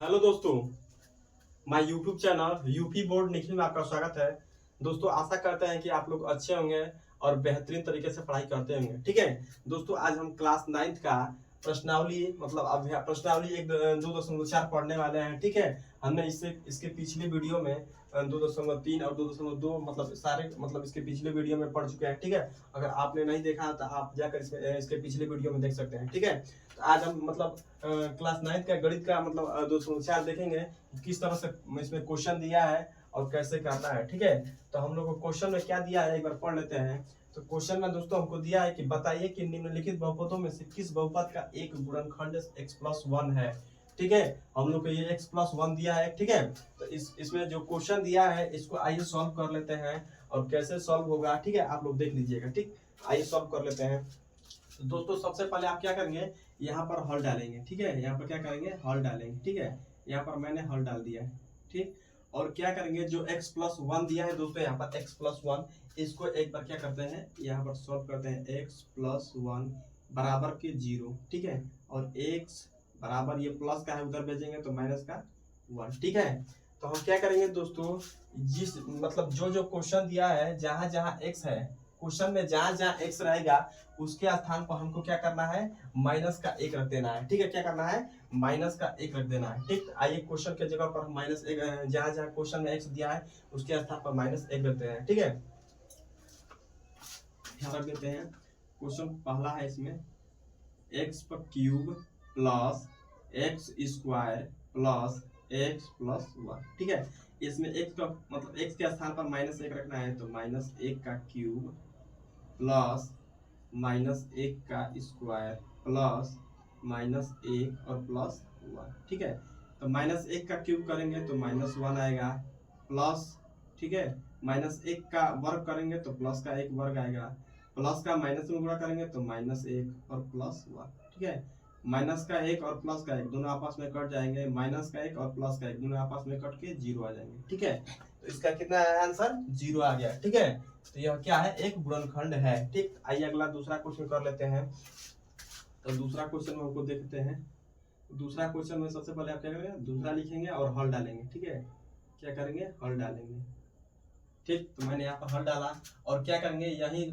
Hello दोस्तों, my YouTube channel UP board Nikhil में आपका स्वागत है। दोस्तों, आशा करते हैं कि आप लोग अच्छे होंगे और बेहतरीन तरीके से पढ़ाई करते होंगे। ठीक है दोस्तों, आज हम क्लास 9th का प्रश्नावली प्रश्नावली 2.4 पढ़ने वाले हैं। ठीक है, हमने इसके पिछले वीडियो में 2.3 और 2.2 सारे इसके पिछले वीडियो में पढ़ चुके हैं। ठीक है, अगर आपने नहीं देखा तो आप जाकर इसके पिछले वीडियो में देख सकते हैं। ठीक है, तो आज हम क्लास 9th का गणित का 2.4 देखेंगे, किस तरह से इसमें क्वेश्चन दिया है और कैसे करना है। ठीक है, तो हम लोग को क्वेश्चन में क्या दिया है एक बार पढ़ लेते हैं। तो क्वेश्चन में दोस्तों हमको दिया है कि बताइए कि निम्नलिखित बहुपदों में से किस बहुपद का एक गुणनखंड x+1 है। ठीक है, हम लोग को ये x+1 दिया है। ठीक है, तो इसमें जो क्वेश्चन दिया है इसको आइए सॉल्व कर लेते हैं और कैसे सॉल्व होगा। ठीक है, आप लोग देख लीजिएगा। ठीक, आइए सॉल्व कर लेते हैं। तो दोस्तों सबसे पहले आप क्या करेंगे, यहाँ पर हल डालेंगे। ठीक है, यहाँ पर क्या करेंगे, हल डालेंगे। ठीक है, यहाँ पर मैंने हल डाल दिया है। ठीक, और क्या करेंगे, जो x+1 दिया है दोस्तों, यहाँ पर x+1, इसको एक बार क्या करते हैं, यहाँ पर सॉल्व करते हैं। x+1 बराबर के 0। ठीक है, और x बराबर, ये प्लस का है उधर भेजेंगे तो माइनस का 1। ठीक है, तो हम क्या करेंगे दोस्तों, जिस जो क्वेश्चन दिया है, जहां जहां x है, क्वेश्चन में जहां जहां x रहेगा उसके स्थान पर हमको क्या करना है, माइनस का 1 रख देना है। ठीक है, क्या करना है, माइनस का 1 रख देना है। ठीक, आइए क्वेश्चन के जगह पर -1, जहां जहां क्वेश्चन में x दिया है उसके स्थान पर -1 रख देना है। ठीक है, यहाँ रख देते हैं। क्वेश्चन पहला है, इसमें x³ plus x² plus x+1। ठीक है, इसमें x का x के स्थान पर -1 रखना है, तो -1 का क्यूब प्लस -1 का स्क्वायर प्लस -1 और +1। ठीक है, तो -1 का क्यूब करेंगे तो -1 आएगा, प्लस, ठीक है, -1 का वर्ग करेंगे तो प्लस का 1 वर्ग आएगा, प्लस का माइनस में गुणा करेंगे तो -1 और +1। ठीक है, माइनस का 1 और प्लस का 1 दोनों आपस में कट जाएंगे, माइनस का 1 और प्लस का 1 दोनों आपस में कट के 0 आ जाएंगे। ठीक है, तो इसका कितना है आंसर, 0 आ गया। ठीक है, तो यह क्या है, एक गुणनखंड है। ठीक, आइए अगला दूसरा क्वेश्चन कर लेते हैं। तो दूसरा क्वेश्चन में हमको देखते हैं। दूसरा क्वेश्चन में सबसे पहले आप क्या करेंगे, दूसरा लिखेंगे और हल डालेंगे। ठीक है, क्या करेंगे, हल डालेंगे। ठीक, तो मैंने यहाँ पर हल डाला और क्या करेंगे, यही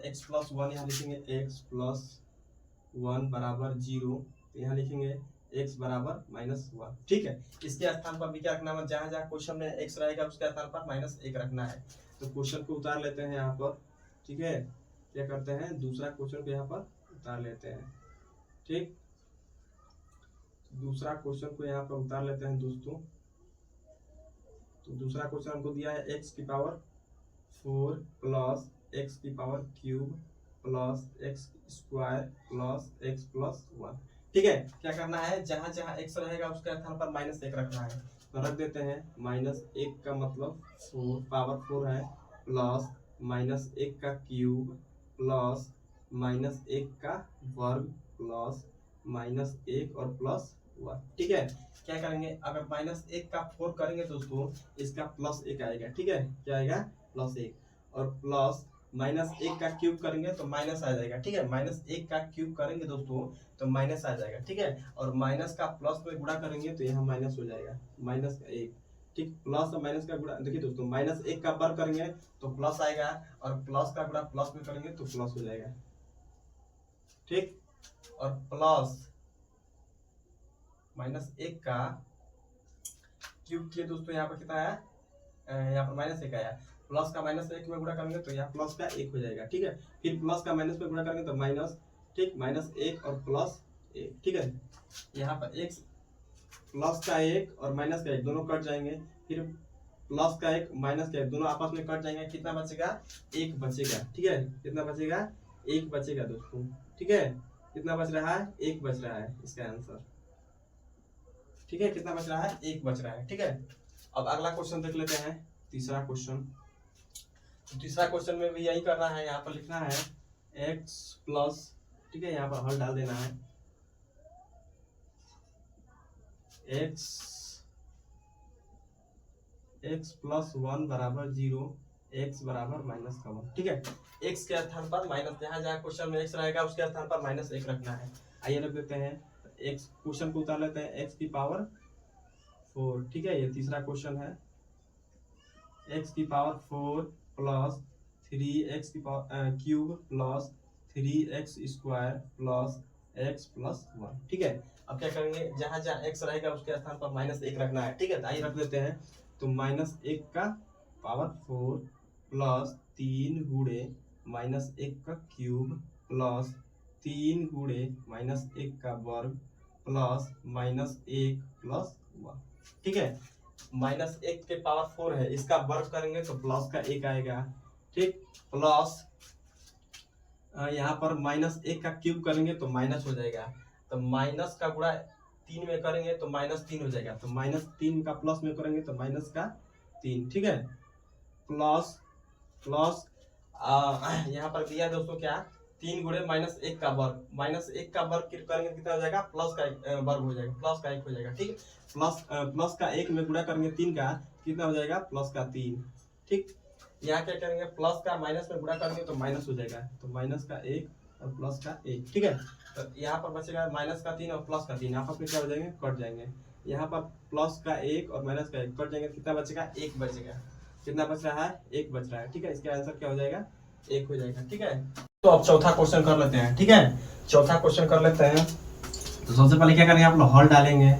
x+1 यहाँ लिखेंगे, x+1 बराबर 0, तो यहाँ लिखेंगे x बराबर -1। ठीक है, इसके स्थान पर भी क्या रखना है, जहां जहां क्वेश्चन में x रहेगा उसके स्थान पर -1 रखना है। तो क्वेश्चन को उतार लेते हैं यहाँ पर। ठीक है, क्या करते हैं, दूसरा क्वेश्चन को यहाँ पर उतार लेते हैं। ठीक, दूसरा क्वेश्चन को यहाँ पर उतार लेते हैं दोस्तों। तो दूसरा क्वेश्चन हमको दिया है x⁴ plus x³ plus x² plus x+1। ठीक है, क्या करना है, जहां जहां x रहेगा उसके स्थान पर -1 रखना है। तो रख देते हैं, -1 का मतलब 4 पावर 4 है, प्लस -1 का क्यूब प्लस -1 का वर्ग प्लस -1 और +1। ठीक है, क्या करेंगे, अगर -1 का 4 करेंगे दोस्तों, इसका +1 आएगा। ठीक है, क्या आएगा, +1, और प्लस -1 का क्यूब करेंगे तो माइनस आ जाएगा। ठीक है, -1 का क्यूब करेंगे दोस्तों तो माइनस आ जाएगा। ठीक है, और माइनस का प्लस में गुणा करेंगे तो यहाँ माइनस हो जाएगा, -1। ठीक, प्लस और माइनस का गुणा, देखिए दोस्तों, -1 का वर्ग करेंगे तो प्लस आएगा और प्लस का गुणा प्लस में करेंगे तो प्लस हो जाएगा। ठीक, और प्लस -1 का क्यूब किए दोस्तों, यहाँ पर कितना आया, यहाँ पर -1 आया, प्लस का -1 में गुणा करेंगे तो यहाँ प्लस का 1 हो जाएगा। ठीक है, फिर प्लस का माइनस में गुणा करेंगे तो माइनस, ठीक, -1 और +1। ठीक है, यहाँ पर x प्लस का 1 और माइनस का 1 दोनों कट जाएंगे, फिर प्लस का 1 माइनस का 1 दोनों आपस में कट जाएंगे, कितना बचेगा, 1 बचेगा। ठीक है, कितना बचेगा, 1 बचेगा दोस्तों। ठीक है, कितना बच रहा है, 1 बच रहा है इसका आंसर। ठीक है, कितना बच रहा है, 1 बच रहा है। ठीक है, अब अगला क्वेश्चन देख लेते हैं, तीसरा क्वेश्चन। तीसरा क्वेश्चन में भी यही करना है, यहाँ पर लिखना है x+, ठीक है, यहाँ पर हल डाल देना है, x+1 बराबर 0, x बराबर -1। ठीक है, x के स्थान पर माइनस, जहां जहां क्वेश्चन में x रहेगा उसके स्थान पर -1 रखना है। आइए रख देते हैं, x क्वेश्चन को उतार लेते हैं, x की पावर 4, ठीक है। ये तीसरा क्वेश्चन है, x की पावर 4 प्लस 3x की power cube plus 3x square plus x plus 1, ठीक है। अब क्या करेंगे, जहां जहां x रहेगा उसके स्थान पर -1 रखना है, ठीक है। तो आइए रख देते हैं। तो -1 का पावर 4 प्लस 3 गुणे -1 का क्यूब प्लस 3 गुणे -1 का वर्ग प्लस -1 प्लस 1, ठीक है। -1 के पावर 4 है, इसका वर्ग करेंगे तो प्लस का 1 आएगा, ठीक। प्लस यहाँ पर -1 का क्यूब करेंगे तो माइनस हो जाएगा, तो माइनस का गुणा 3 में करेंगे तो -3 हो जाएगा, तो -3 का प्लस में करेंगे तो माइनस का 3, ठीक है। प्लस प्लस यहाँ पर दिया दोस्तों क्या, 3 गुणे -1 का वर्ग, -1 का वर्ग करेंगे कितना हो जाएगा, प्लस का वर्ग हो जाएगा, प्लस का 1 हो जाएगा, ठीक। प्लस का 1 में गुणा करेंगे 3 का, कितना हो जाएगा, प्लस का 3, ठीक। यहाँ क्या करेंगे, प्लस का माइनस में गुणा करेंगे तो माइनस हो जाएगा, तो माइनस का 1 और प्लस का 1, ठीक है। तो यहाँ पर बचेगा माइनस का 3 और प्लस का 3, यहाँ पर क्या हो जाएंगे, कट जाएंगे। यहाँ पर प्लस का 1 और माइनस का 1 कट जाएंगे, कितना बचेगा, 1 बचेगा। कितना बच रहा है, 1 बच रहा है, ठीक है। इसका आंसर क्या हो जाएगा, 1 हो जाएगा, ठीक है। तो अब चौथा क्वेश्चन कर लेते हैं, ठीक है। चौथा क्वेश्चन कर लेते हैं। तो सबसे पहले क्या करेंगे, आप लोग हल डालेंगे,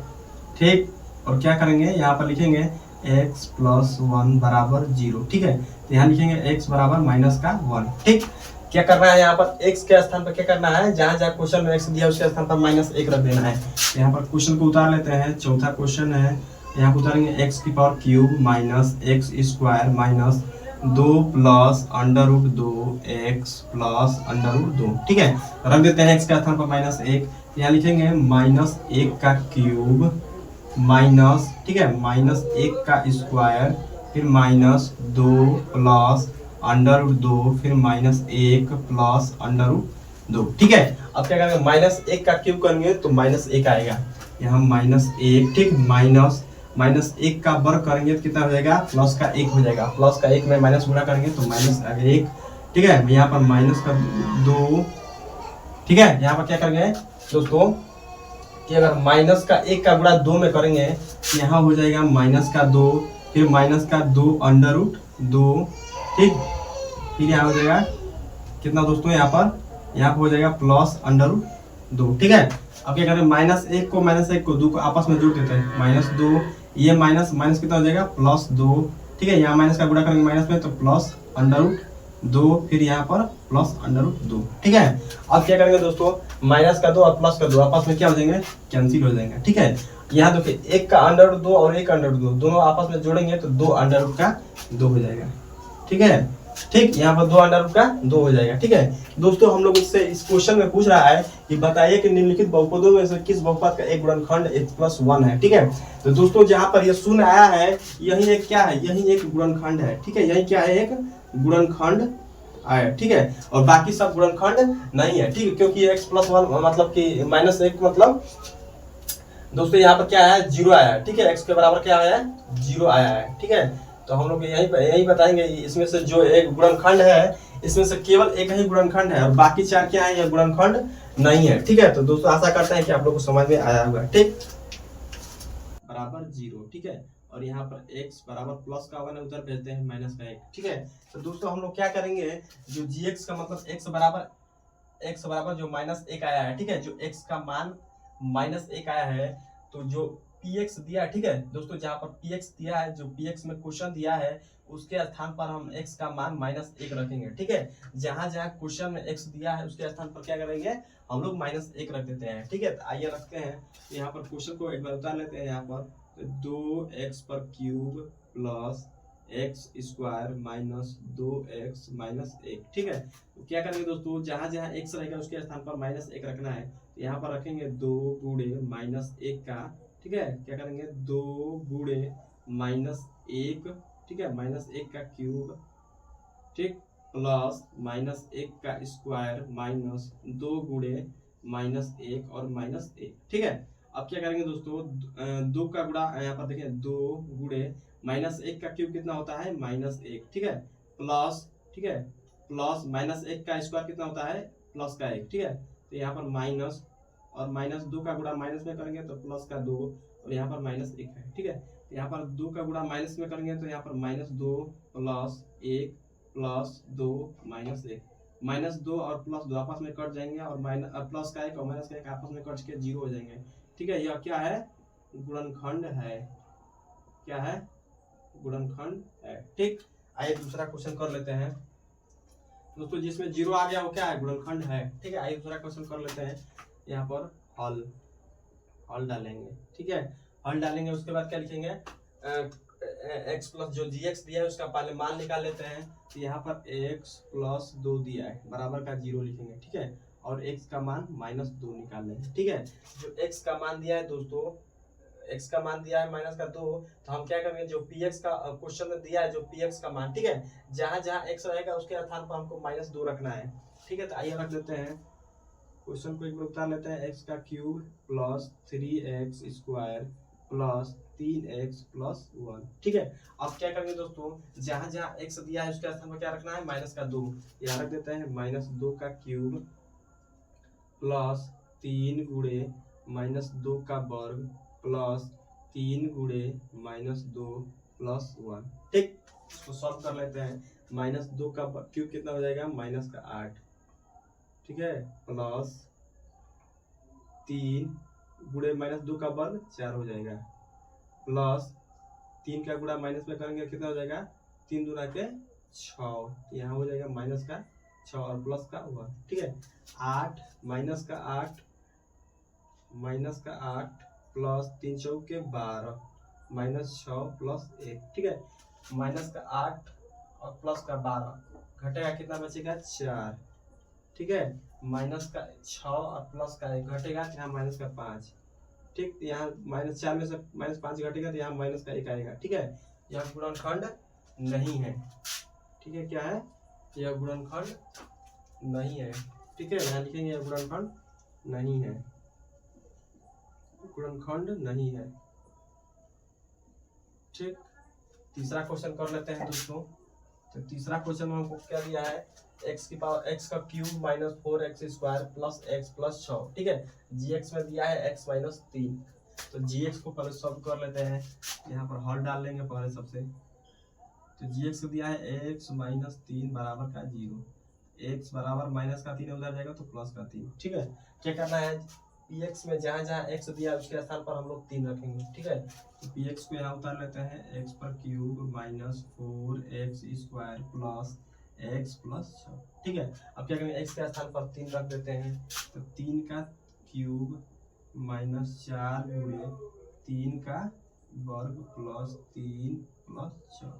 ठीक। और क्या करेंगे, यहाँ पर लिखेंगे x प्लस 1 बराबर 0, ठीक है। तो यहाँ लिखेंगे x बराबर -1, ठीक। क्या करना है, यहाँ पर x के स्थान पर क्या करना है, जहां जहां क्वेश्चन में x दिया उसके स्थान पर -1 रख देना है। यहाँ पर क्वेश्चन को उतार लेते हैं, चौथा क्वेश्चन है, यहाँ पर उतारेंगे x की power cube minus x square minus 2 plus √2 x plus √2, ठीक है। रख देते हैं x के स्थान पर -1, यहाँ लिखेंगे -1 का क्यूब माइनस, ठीक है, -1 का स्क्वायर, फिर -2 प्लस √2, फिर -1 प्लस √2, ठीक है। अब क्या करेंगे, -1 का क्यूब करेंगे तो -1 आएगा, यहाँ -1, ठीक। -1 का वर्ग करेंगे तो कितना हो जाएगा, प्लस का 1 हो जाएगा, प्लस का 1 में माइनस गुणा करेंगे तो -1, ठीक है। यहाँ पर -2, ठीक है। यहाँ पर क्या करेंगे दोस्तों कि अगर माइनस का 1 का गुणा 2 में करेंगे तो यहाँ हो जाएगा -2, फिर -2 √2, ठीक। फिर यहाँ हो जाएगा कितना दोस्तों, यहाँ पर हो जाएगा प्लस √2, ठीक है। अब क्या करें, -1 को -1 को 2 को आपस में जोड़ देते हैं, -2, ये माइनस माइनस कितना हो जाएगा, +2, ठीक है। यहाँ माइनस का गुणा करेंगे माइनस में तो प्लस √2, फिर यहाँ पर प्लस √2, ठीक है। अब क्या करेंगे दोस्तों, माइनस का 2 और प्लस का 2 आपस में क्या हो जाएंगे, कैंसिल हो जाएंगे, ठीक है। यहाँ देखिए 1 का √2 और 1 का √2 दोनों आपस में जोड़ेंगे तो 2 √2 का 2 हो जाएगा, ठीक है, ठीक। यहाँ पर 2 √2 का 2 हो जाएगा, ठीक है। दोस्तों हम लोग इससे इस क्वेश्चन में पूछ रहा है कि बताइए कि निम्नलिखित बहुपदों में से किस बहुपद का एक गुणनखंड x+1 है, ठीक है। तो दोस्तों जहाँ पर ये शून्य आया है, यही एक क्या है, यही एक गुणनखंड है, ठीक है। यही क्या है, एक गुणनखंड आया, ठीक है। और बाकी सब गुणनखंड नहीं है, ठीक है, क्योंकि x+1 मतलब कि -1 मतलब दोस्तों यहाँ पर क्या है, 0 आया है, ठीक है। x के बराबर क्या आया है, 0 आया है, ठीक है। तो हम लोग यही बताएंगे, इसमें से जो एक गुणनखंड है, इसमें से केवल एक ही गुणनखंड है और बाकी 4 क्या है, ये गुणनखंड नहीं है, ठीक है। तो दोस्तों आशा करते हैं कि आप लोग को समझ में आया होगा, ठीक। बराबर 0, ठीक है। और यहाँ पर x बराबर प्लस का 1 उधर भेजते हैं माइनस का 1, ठीक है। तो दोस्तों हम लोग क्या करेंगे, जो gx का मतलब x बराबर जो -1 आया है, ठीक है, जो x का मान -1 आया है, तो जो px दिया है, ठीक है दोस्तों, जहाँ पर px दिया है, जो px में क्वेश्चन दिया है उसके स्थान पर हम x का मान -1 रखेंगे, ठीक है। जहाँ जहाँ क्वेश्चन में x दिया है उसके स्थान पर क्या करेंगे, हम लोग -1 रख देते हैं, ठीक है। तो आइए रखते हैं, यहाँ पर क्वेश्चन को एक बार उतार लेते हैं। यहाँ पर 2x³ plus x² minus 2x minus 1, ठीक है। तो क्या करेंगे दोस्तों, जहां जहां x रहेगा उसके स्थान पर -1 रखना है, तो यहाँ पर रखेंगे 2 गुणे -1 का, ठीक है। क्या करेंगे, 2 गुणे -1, ठीक है, -1 का क्यूब, ठीक, प्लस -1 का स्क्वायर माइनस 2 गुणे -1 और -1, ठीक है। अब क्या करेंगे दोस्तों, 2 का गुणा, यहाँ पर देखिए 2 गुणे -1 का क्यूब कितना होता है, -1, ठीक है, प्लस, ठीक है, प्लस -1 का स्क्वायर कितना होता है, प्लस का 1, ठीक है। तो यहाँ पर माइनस और -2 का गुणा माइनस में करेंगे तो प्लस का 2 और यहाँ पर -1 है, ठीक है। यहाँ पर 2 का गुणा माइनस में करेंगे तो यहाँ पर -2 प्लस 1 प्लस 2 -1, -2 और +2 आपस में कट जाएंगे और प्लस का 1 और माइनस का 1 आपस में कट के 0 हो जाएंगे, ठीक है। यह क्या है? गुणनखंड है। क्या है? गुणनखंड है, ठीक। आइए दूसरा क्वेश्चन कर लेते हैं दोस्तों, जिसमें 0 आ गया वो क्या है? गुणनखंड है, ठीक है। आइए दूसरा क्वेश्चन कर लेते हैं। यहाँ पर हल डालेंगे, ठीक है। हल डालेंगे, उसके बाद क्या लिखेंगे? x प्लस जो gx दिया है उसका पहले मान निकाल लेते हैं। तो यहाँ पर x प्लस 2 दिया है बराबर का 0 लिखेंगे, ठीक है। और x का मान -2 निकाल लेंगे, ठीक है। जो x का मान दिया है दोस्तों, x का मान दिया है -2, तो हम क्या करेंगे? जो px का क्वेश्चन में दिया है जो px का मान, ठीक है, जहां जहां x रहेगा उसके स्थान पर हमको -2 रखना है, ठीक है। तो आइए रख देते हैं, क्वेश्चन को एक बार उतार लेते हैं। x का cube plus 3x square plus 3x plus 1, ठीक है। अब क्या करेंगे दोस्तों? जहां जहां x दिया है उसके स्थान पर क्या रखना है? -2। यहाँ रख देते हैं -2 का क्यूब प्लस 3 गुणे -2 का वर्ग प्लस 3 गुणे -2 प्लस 1, ठीक। इसको सॉल्व कर लेते हैं। -2 का क्यूब कितना हो जाएगा? -8, ठीक है, प्लस 3 गुणे -2 का वर्ग 4 हो जाएगा, प्लस 3 का गुणा माइनस में करेंगे कितना हो जाएगा? 3 दूना के 6, यहाँ हो जाएगा -6 और प्लस का 1, ठीक है। 8 -8 प्लस 3 चौके 12 -6 प्लस 1, ठीक है। -8 और प्लस का 12 घटेगा, कितना बचेगा? 4, ठीक है। -6 और प्लस का 1 घटेगा, यहाँ -5, ठीक। यहाँ -4 में से -5 घटेगा तो यहाँ -1 आएगा, ठीक है। यह गुणनखंड नहीं है, ठीक है। क्या है? यह गुणनखंड नहीं है, ठीक है। यहाँ लिखेंगे यह गुणनखंड नहीं है, गुणनखंड नहीं है, ठीक। तीसरा क्वेश्चन कर लेते हैं दोस्तों। तो तीसरा क्वेश्चन में हमको क्या दिया है? x का cube -4x square plus x plus 6, ठीक है। gx में दिया है x -3, तो gx को पहले सॉल्व कर लेते हैं। यहाँ पर हल डाल लेंगे पहले सबसे। तो gx को दिया है x -3 बराबर का 0, x बराबर -3 उधर जाएगा तो +3, ठीक है। क्या करना है? px में जहाँ जहाँ x दिया है उसके स्थान पर हम लोग 3 रखेंगे, ठीक है। तो px को यहाँ उतार लेते हैं। x पर cube -4x square plus x plus 6, ठीक है। अब क्या करेंगे? x के स्थान पर 3 रख देते हैं। तो 3 का क्यूब -4 गुणे 3 का वर्ग प्लस 3 प्लस 6,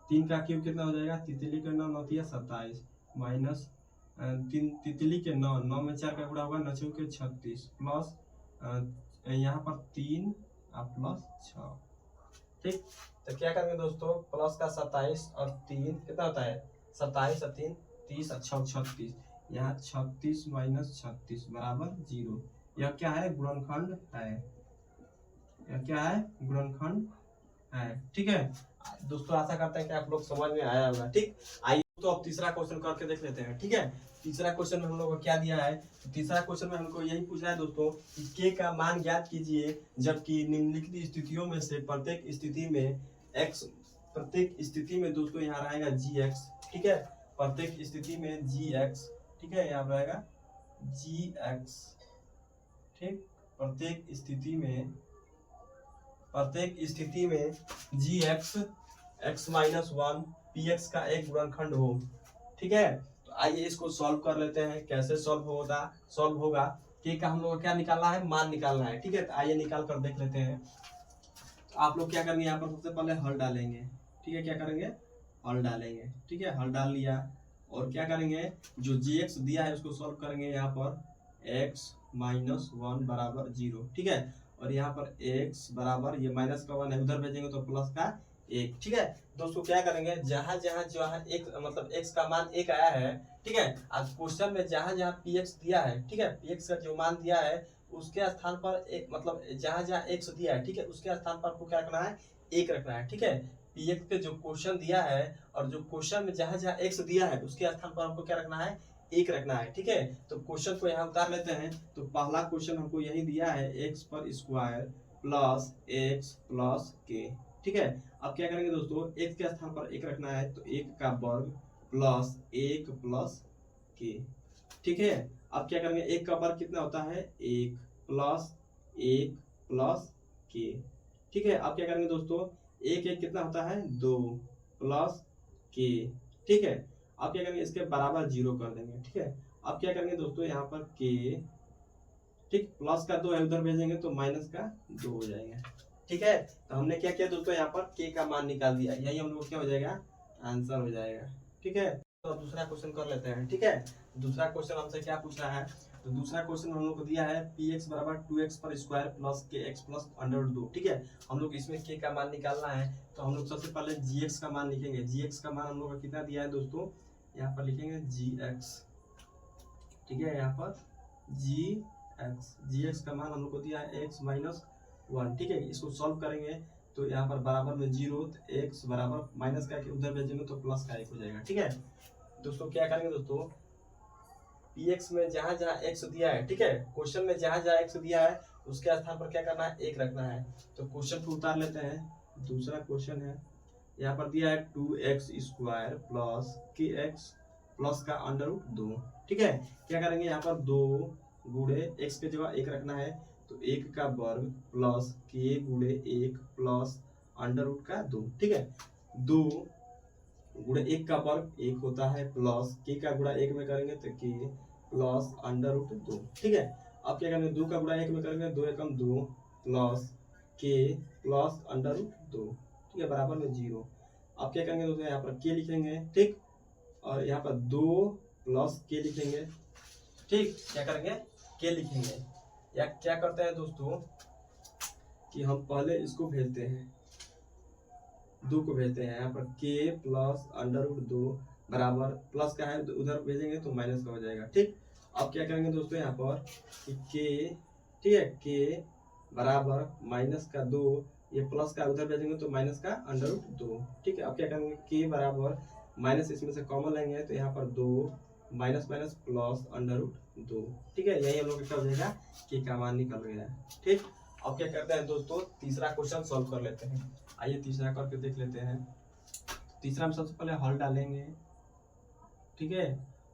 3 का क्यूब कितना हो जाएगा? तितली के 9 9 27 माइनस 3 तितली के 9 में 4 का गुणा होगा 9 के 36 प्लस यहाँ पर 3 प्लस 6, ठीक। तो क्या करेंगे दोस्तों? प्लस का 27 और 3 कितना होता है? 27 और 3 30 और 6 36, यहाँ 36 - 36 बराबर 0। यह क्या है? गुणनखंड है। यह क्या है? गुणनखंड है, ठीक है दोस्तों। आशा करते हैं कि आप लोग समझ में आया होगा, ठीक। आइए तो अब तीसरा क्वेश्चन करके देख लेते हैं, ठीक है। तीसरा क्वेश्चन में हम लोग को क्या दिया है? तो तीसरा क्वेश्चन में हमको यही पूछना है दोस्तों कि k का मान ज्ञात कीजिए जबकि निम्नलिखित स्थितियों में से प्रत्येक स्थिति में दोस्तों यहाँ रहेगा gx, ठीक है। प्रत्येक स्थिति में gx, ठीक है, यहाँ रहेगा gx, ठीक। प्रत्येक स्थिति में gx x-1 px का एक गुणनखंड हो, ठीक है। तो आइए इसको सॉल्व कर लेते हैं। कैसे सॉल्व होगा? k का हम लोग को क्या निकालना है? मान निकालना है, ठीक है। तो आइए निकाल कर देख लेते हैं। तो आप लोग क्या करेंगे? यहाँ पर सबसे पहले हल डालेंगे, ठीक है। क्या करेंगे? हल डालेंगे, ठीक है। हल डाल लिया और क्या करेंगे? जो gx दिया है उसको सॉल्व करेंगे। यहाँ पर x-1 बराबर 0, ठीक है। और यहाँ पर x बराबर ये माइनस का 1 है, उधर भेजेंगे तो प्लस का 1, ठीक है। दोस्तों क्या करेंगे? जहां जहां जो है एक मतलब x का मान 1 आया है, ठीक है। आज क्वेश्चन में जहां जहां px दिया है, ठीक है, px का जो मान दिया है उसके स्थान पर एक मतलब जहां जहां x दिया है, ठीक है, उसके स्थान पर आपको क्या रखना है? 1 रखना है, ठीक है। px पे जो क्वेश्चन दिया है और जो क्वेश्चन में जहां जहां x दिया है उसके स्थान पर हमको क्या रखना है? 1 रखना है, ठीक है। तो क्वेश्चन को यहाँ उतार लेते हैं। तो पहला क्वेश्चन हमको यही दिया है, x पर स्क्वायर प्लस एक्स प्लस के। ठीक है, अब क्या करेंगे दोस्तों, एक्स के स्थान पर एक रखना है तो एक का वर्ग प्लस एक प्लस के। ठीक है, अब क्या करेंगे, एक का वर्ग कितना होता है, एक प्लस के। ठीक है, अब क्या करेंगे दोस्तों, एक एक कितना होता है, दो प्लस के। ठीक है, अब क्या करेंगे, इसके बराबर जीरो कर देंगे। ठीक है, अब क्या करेंगे दोस्तों, यहाँ पर के, ठीक, प्लस का दो है उधर भेजेंगे तो माइनस का दो हो जाएगा। ठीक है, तो हमने क्या किया दोस्तों, यहाँ पर के का मान निकाल दिया, यही हम लोग क्या हो जाएगा, आंसर हो जाएगा। ठीक है, तो अब दूसरा क्वेश्चन कर लेते हैं। ठीक है, दूसरा क्वेश्चन हमसे क्या पूछ रहा है, तो दूसरा क्वेश्चन हम लोग को दिया है पी एक्स बराबर 2x पर स्क्वायर प्लस के एक्स प्लस अंडर रूट 2। ठीक है, हम लोग इसमें के का मान निकालना है, तो हम लोग सबसे पहले जी एक्स का मान लिखेंगे। जी एक्स का मान हम लोग को कितना दिया है दोस्तों, यहाँ पर लिखेंगे जी एक्स। ठीक है, यहाँ पर जी एक्स का मान हम लोग को दिया है एक्स माइनस वन। ठीक है, इसको सॉल्व करेंगे तो यहाँ पर बराबर में जीरो, तो एक्स बराबर माइनस का उधर भेजेंगे तो प्लस का एक हो जाएगा। ठीक है दोस्तों, क्या करेंगे दोस्तों, पी एक्स में जहां जहां एक्स दिया है, ठीक है, क्वेश्चन में जहां जहां एक्स दिया है उसके स्थान पर क्या करना है, एक रखना है। तो क्वेश्चन को उतार लेते हैं। दूसरा क्वेश्चन है, यहाँ पर दिया है 2x स्क्वायर प्लस के एक्स प्लस का अंडर रूट 2। ठीक है, क्या करेंगे, यहाँ पर दो गुणे एक्स के जगह एक रखना है तो एक का वर्ग प्लस के गुणे एक प्लस अंडर रूट का 2। ठीक है, दो गुणे एक का वर्ग एक होता है प्लस के का गुणा एक में करेंगे तो के प्लस अंडर रूट 2। ठीक है, अब क्या करेंगे, दो का गुणा एक में करेंगे, दो एकम दो प्लस के प्लस अंडर रूट 2। ठीक है, बराबर में जीरो। अब क्या करेंगे दोस्तों, यहाँ पर के लिखेंगे, ठीक, और यहाँ पर दो प्लस के लिखेंगे। ठीक, क्या करेंगे, के लिखेंगे, या क्या करते हैं दोस्तों कि हम पहले इसको भेजते हैं, दो को भेजते हैं, यहाँ पर के प्लस अंडर रूट 2 बराबर प्लस का है उधर भेजेंगे तो माइनस का हो जाएगा। ठीक, अब क्या करेंगे दोस्तों, यहाँ पर के, ठीक है, के बराबर माइनस का 2, ये प्लस का उधर भेजेंगे तो माइनस का अंडर रूट 2। ठीक है, अब क्या करेंगे, के बराबर माइनस इसमें से कॉमन लेंगे तो यहाँ पर 2 minus minus plus under root 2। ठीक है, यही हम लोग क्या हो जाएगा, के का मान निकल गया। ठीक, अब क्या करते हैं दोस्तों, तीसरा क्वेश्चन सॉल्व कर लेते हैं। आइए तीसरा करके देख लेते हैं। तीसरा में सबसे पहले हल डालेंगे। ठीक है,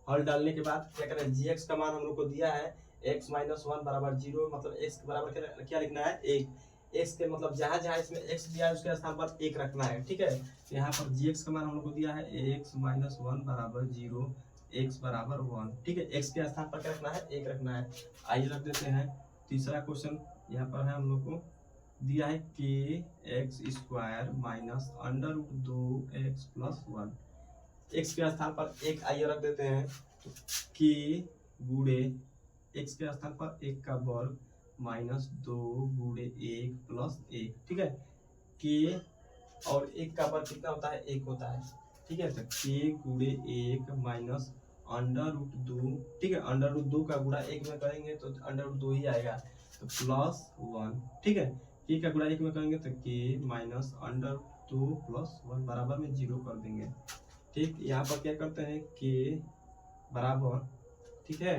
हल डालने के बाद क्या करें, जी एक्स का मान हम लोग को दिया है एक्स माइनस वन बराबर जीरो, मतलब एक्स के बराबर क्या लिखना है, एक। एक्स के मतलब जहां जहां इसमें एक्स दिया है उसके स्थान पर एक रखना है। ठीक है, तो यहाँ पर जी एक्स का मान हम लोग को दिया है एक्स माइनस वन बराबर जीरो, एक्स बराबर वन। ठीक है, एक्स के स्थान पर क्या रखना है, एक रखना है। आइए रख देते हैं। तीसरा क्वेश्चन यहाँ पर है, हम लोग को दिया है के x square minus under root 2x plus 1। X के स्थान पर एक आइए रख देते हैं, तो के गुणे एक्स के स्थान पर एक का वर्ग माइनस 2 गुणे एक प्लस एक। ठीक है, के और एक का वर्ग कितना होता है, एक होता है। ठीक है, तो के गुणे एक माइनस अंडर रूट 2। ठीक है, अंडर रूट 2 का गुणा एक में करेंगे तो अंडर रूट 2 ही आएगा, तो प्लस 1। ठीक है, के का गुणा एक में करेंगे तो के माइनस अंडर 2 प्लस 1 बराबर में जीरो कर देंगे। ठीक, यहाँ पर क्या करते हैं, के बराबर, ठीक है,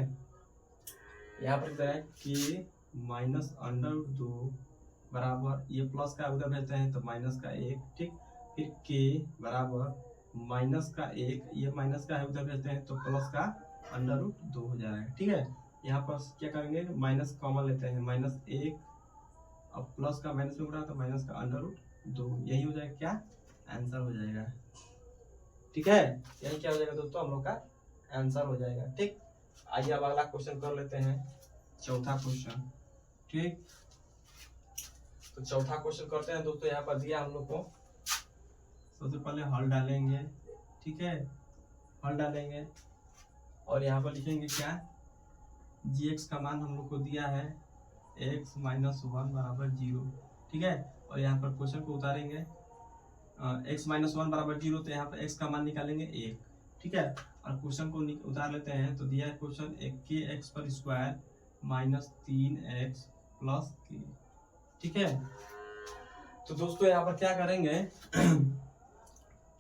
यहाँ पर क्या है, के माइनस अंडर 2 बराबर, ये प्लस का उधर भेजते हैं तो माइनस का एक। ठीक, फिर के बराबर माइनस का एक, ये माइनस का है उधर भेजते हैं तो प्लस का अंडर रूट 2 हो जाएगा। ठीक है, यहाँ पर क्या करेंगे, माइनस कॉमन लेते हैं, माइनस एक, अब प्लस का माइनस में उड़ा तो माइनस का अंडर रूट 2, यही हो जाएगा क्या, आंसर हो जाएगा। ठीक है, यही क्या हो जाएगा दोस्तों, हम लोग का आंसर हो जाएगा। ठीक, आइए अब अगला क्वेश्चन कर लेते हैं, चौथा क्वेश्चन। ठीक, तो चौथा क्वेश्चन करते हैं दोस्तों। यहाँ पर दिया हम लोग को, सबसे पहले हल डालेंगे। ठीक है, हल डालेंगे और यहाँ पर लिखेंगे क्या, जी एक्स का मान हम लोग को दिया है एक्स माइनस वन बराबर जीरो। ठीक है, और यहाँ पर क्वेश्चन को उतारेंगे, एक्स माइनस वन बराबर जीरो, तो यहाँ पर एक्स का मान निकालेंगे एक। ठीक है, और क्वेश्चन को उतार लेते हैं, तो दिया है क्वेश्चन के एक्स पर स्क्वायर माइनस 3x प्लस के। ठीक है, तो दोस्तों यहाँ पर क्या करेंगे,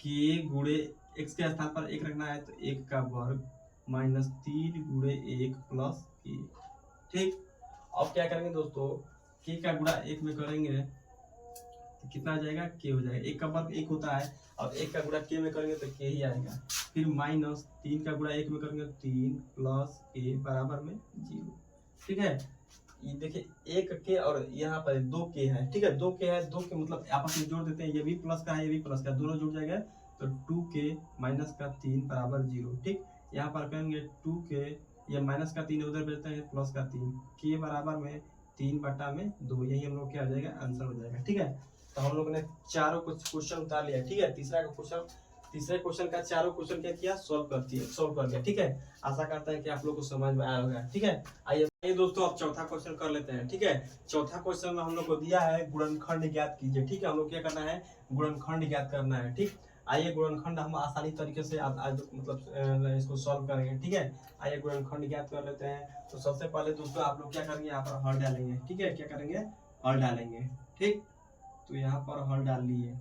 के गुणे एक्स के स्थान पर एक रखना है तो एक का वर्ग माइनस 3 गुणे एक प्लस के। ठीक, अब क्या करेंगे दोस्तों, के का गुणा एक में करेंगे तो कितना आ जाएगा, के हो जाएगा। एक का वर्ग एक होता है और एक का गुणा के में करेंगे तो के ही आएगा। फिर माइनस 3 का गुणा एक में करेंगे 3 प्लस के बराबर में 0। ठीक है, ये देखिए एक के और यहाँ पर 2 के है। ठीक है, 2 के है, 2 के मतलब आपस में जोड़ देते हैं, ये भी प्लस का है ये भी प्लस का, दोनों जुड़ जाएगा तो 2 के माइनस का 3 बराबर 0। ठीक, यहाँ पर करेंगे 2 के, ये माइनस का 3 उधर भेजते हैं प्लस का 3, के बराबर में 3/2, यही हम लोग क्या हो जाएगा, आंसर हो जाएगा। ठीक है, तो हम लोग ने चारों कुछ क्वेश्चन उतार लिया। ठीक है, तीसरे क्वेश्चन का चारों क्वेश्चन क्या किया, सॉल्व कर दिया। ठीक है, आशा करता है कि आप लोग को समझ में आया होगा। ठीक है, आइए दोस्तों अब चौथा क्वेश्चन कर लेते हैं। ठीक है, चौथा क्वेश्चन में हम लोग को दिया है गुणनखंड ज्ञात कीजिए। ठीक है, हम लोग क्या करना है, गुणनखंड ज्ञात करना है। ठीक, आइए गुणनखंड हम आसानी तरीके से आज मतलब इसको सॉल्व करेंगे। ठीक है, आइए गुणनखंड ज्ञात कर लेते हैं। तो सबसे पहले दोस्तों आप लोग क्या करेंगे, यहाँ पर हल डालेंगे। ठीक है, क्या करेंगे, हल डालेंगे। ठीक, तो यहाँ पर हल डाल लिए,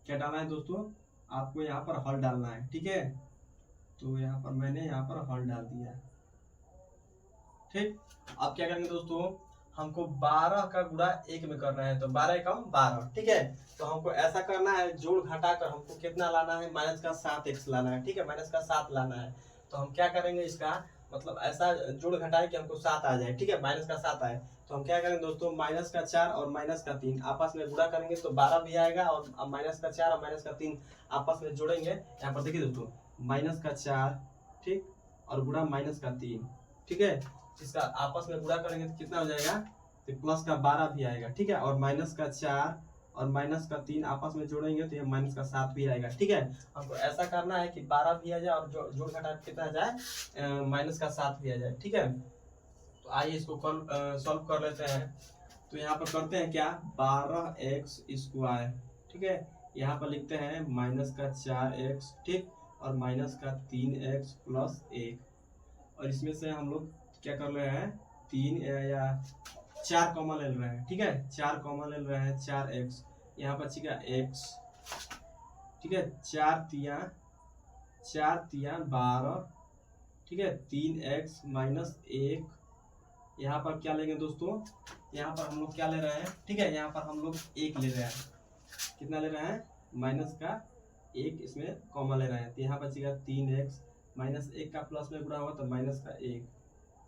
क्या डालना है दोस्तों, आपको यहाँ पर हल डालना है। ठीक है, तो यहाँ पर मैंने यहाँ पर हल डाल दिया। ठीक, अब क्या करेंगे दोस्तों, हमको 12 का गुणा 1 में करना है, तो 12 एकम 12। ठीक है, तो हमको ऐसा करना है, जोड़ घटा कर हमको कितना लाना है, माइनस का 7x लाना है। ठीक है, माइनस का 7 लाना है। तो हम क्या करेंगे, इसका मतलब ऐसा जोड़ घटाए कि हमको 7 आ जाए। ठीक है, माइनस का 7 आए तो हम क्या करेंगे दोस्तों, माइनस का 4 और माइनस का 3 आपस में गुणा करेंगे तो 12 भी आएगा, और माइनस का 4 और माइनस का 3 आपस में जोड़ेंगे। यहाँ पर देखिए दोस्तों, माइनस का 4 ठीक, और गुणा माइनस का 3। ठीक है, इसका आपस में गुणा करेंगे तो कितना हो जाएगा, तो प्लस का 12 भी आएगा। ठीक है, और माइनस का 4 और माइनस का 3 आपस में जोड़ेंगे तो ये माइनस का 7 भी आएगा। ठीक है, हमको ऐसा करना है कि 12 भी आ जाए और जोड़ घटा कितना आ जाए, माइनस का 7 भी आ जाए। ठीक है, तो आइए इसको सॉल्व कर लेते हैं। तो यहाँ पर करते हैं क्या, 12x²। ठीक है, यहाँ पर लिखते हैं माइनस का 4x। ठीक, और माइनस का 3x प्लस 1, और इसमें से हम लोग क्या कर रहे हैं, 3 या 4 कॉमन ले रहे हैं। ठीक है, 4 कॉमन ले रहे हैं, 4x यहाँ पर बचेगा x। ठीक है, 4 तिया 12। ठीक है, 3x माइनस 1, यहाँ पर क्या लेंगे दोस्तों, यहाँ पर हम लोग क्या ले रहे हैं। ठीक है, यहाँ पर हम लोग 1 ले रहे हैं, कितना ले रहे हैं, माइनस का 1 इसमें कॉमन ले रहे हैं, तो यहाँ बचेगा 3x माइनस 1 का प्लस में गुणा होगा तो माइनस का 1।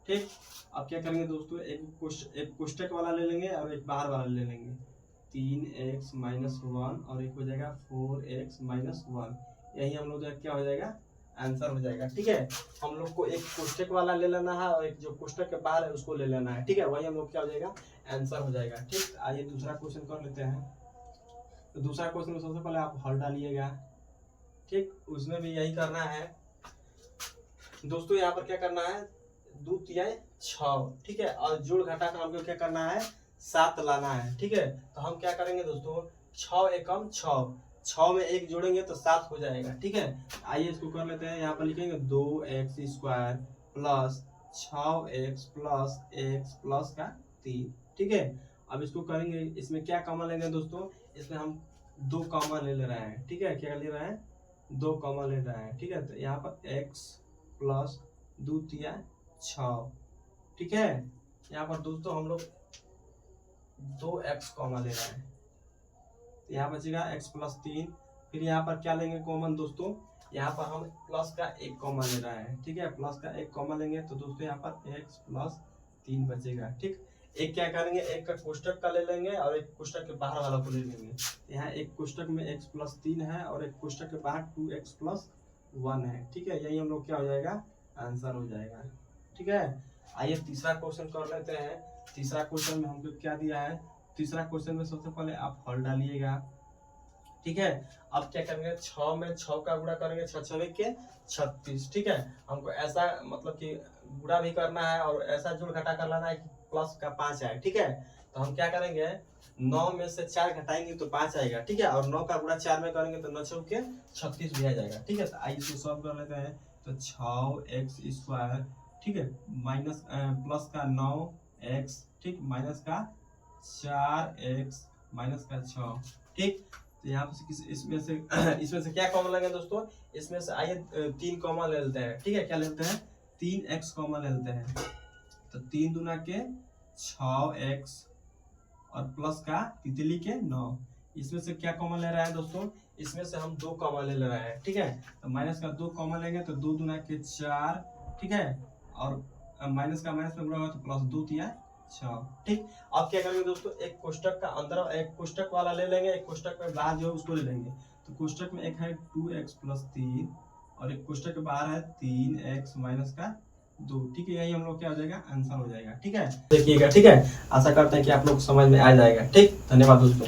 ठीक, अब क्या करेंगे दोस्तों, एक कोष्टक वाला ले लेंगे और एक बाहर वाला ले लेंगे, 3x माइनस 1 और एक हो जाएगा 4x माइनस 1, यही हम लोग क्या हो जाएगा, आंसर हो जाएगा। ठीक है, हम लोग को एक कोष्टक वाला ले लेना है और एक जो कोष्टक के बाहर है उसको ले लेना है। ठीक है, वही हम लोग क्या हो जाएगा, आंसर हो जाएगा। ठीक, आइए दूसरा क्वेश्चन कर लेते हैं। तो दूसरा क्वेश्चन में सबसे पहले आप हल डालिएगा। ठीक, उसमें भी यही करना है दोस्तों। यहाँ पर क्या करना है, 2 तिया 6। ठीक है, और जोड़ घटा कर हमको क्या करना है, 7 लाना है। ठीक है, तो हम क्या करेंगे दोस्तों, 6 एकम 6 में 1 जोड़ेंगे तो 7 हो जाएगा। ठीक है, आइए इसको कर लेते हैं। यहाँ पर लिखेंगे 2x² plus 6x plus x plus का 3। ठीक है, अब इसको करेंगे, इसमें क्या कॉमन लेंगे दोस्तों, इसमें हम 2 कॉमन ले रहे हैं। ठीक है, क्या ले रहे हैं, 2 कॉमन ले रहे हैं। ठीक है, तो यहाँ पर x प्लस 2 तिया 6। ठीक है, यहाँ पर दोस्तों हम लोग 2x कॉमन ले रहे हैं, तो यहाँ बचेगा x प्लस 3। फिर यहाँ पर क्या लेंगे कॉमन दोस्तों, यहाँ पर हम प्लस का 1 कॉमन ले रहे हैं। ठीक है, प्लस का 1 कॉमन लेंगे तो दोस्तों यहाँ पर x प्लस 3 बचेगा। ठीक, एक क्या करेंगे, एक का कोष्टक का ले लेंगे और एक कोष्टक के बाहर वाला को ले लेंगे। यहाँ एक कोष्टक में x प्लस 3 है और एक कोष्टक के बाहर 2x प्लस 1 है। ठीक है, यही हम लोग क्या हो जाएगा, आंसर हो जाएगा। ठीक है, आइए तीसरा क्वेश्चन कर लेते हैं। तीसरा क्वेश्चन में हमको क्या दिया है, तीसरा क्वेश्चन में सबसे पहले आप हल डालिएगा। ठीक है, अब क्या करेंगे, 6 में 6 का गुणा करेंगे, 6 के 36। ठीक है, हमको ऐसा मतलब कि गुणा भी करना है और ऐसा जोड़ घटा कर लाना है कि प्लस का 5 आए। ठीक है, तो हम क्या करेंगे, 9 में से 4 घटाएंगे तो 5 आएगा। ठीक है, और 9 का गुणा 4 में करेंगे तो 9 के 36 भी आ जाएगा। ठीक है, तो आइए इसको सॉल्व कर लेते हैं। तो 6x²। ठीक है, माइनस प्लस का 9x। ठीक, माइनस का 4x माइनस का 6। ठीक, तो यहाँ पे इसमें से क्या कॉमन लेंगे दोस्तों, इसमें से आइए 3 कॉमन ले लेते हैं। ठीक है, क्या लेते हैं, 3x कॉमन ले लेते हैं, तो 3 दूना के 6x और प्लस का तितली के 9। इसमें से क्या कॉमन ले रहा है दोस्तों, इसमें से हम 2 कॉमन ले रहे हैं, ठीक है। तो माइनस का 2 कॉमन लेंगे तो 2 दूना के 4, ठीक है, और माइनस का माइनस में गुणा होगा तो प्लस 2 तिया 6, ठीक। अब क्या करेंगे दोस्तों, एक कोष्टक का अंदर एक कोष्टक वाला ले लेंगे, एक कोष्टक में बाहर जो है उसको ले लेंगे। तो कोष्टक में एक है 2x प्लस 3 और एक कोष्टक के बाहर है 3x माइनस का 2, ठीक है। यही हम लोग क्या हो जाएगा, आंसर हो जाएगा, ठीक है। देखिएगा, ठीक है। आशा करते हैं कि आप लोग समझ में आ जाएगा, ठीक। धन्यवाद दोस्तों।